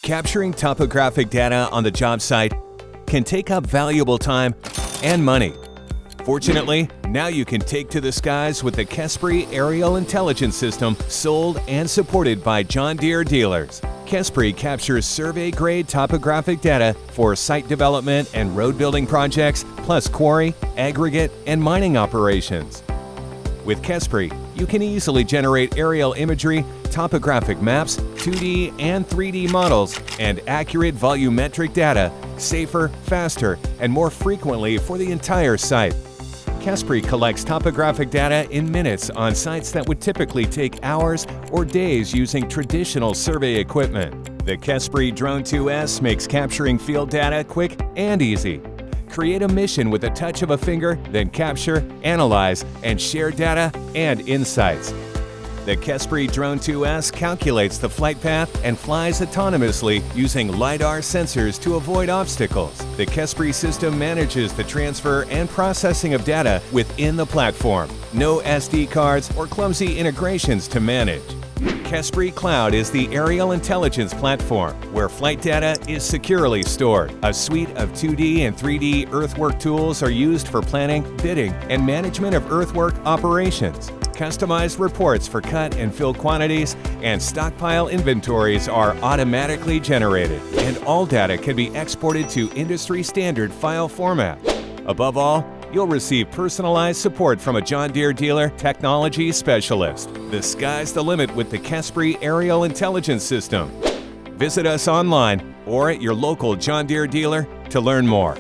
Capturing topographic data on the job site can take up valuable time and money. Fortunately, now you can take to the skies with the Kespry Aerial Intelligence System, sold and supported by John Deere dealers. Kespry captures survey-grade topographic data for site development and road building projects, plus quarry, aggregate, and mining operations. With Kespry, you can easily generate aerial imagery, topographic maps, 2D and 3D models, and accurate volumetric data, safer, faster, and more frequently for the entire site. Kespry collects topographic data in minutes on sites that would typically take hours or days using traditional survey equipment. The Kespry Drone 2S makes capturing field data quick and easy. Create a mission with a touch of a finger, then capture, analyze, and share data and insights. The Kespry Drone 2S calculates the flight path and flies autonomously using LiDAR sensors to avoid obstacles. The Kespry system manages the transfer and processing of data within the platform. No SD cards or clumsy integrations to manage. Kespry Cloud is the aerial intelligence platform where flight data is securely stored. A suite of 2D and 3D earthwork tools are used for planning, bidding, and management of earthwork operations. Customized reports for cut and fill quantities and stockpile inventories are automatically generated, and all data can be exported to industry-standard file format. Above all, you'll receive personalized support from a John Deere dealer technology specialist. The sky's the limit with the Kespry Aerial Intelligence System. Visit us online or at your local John Deere dealer to learn more.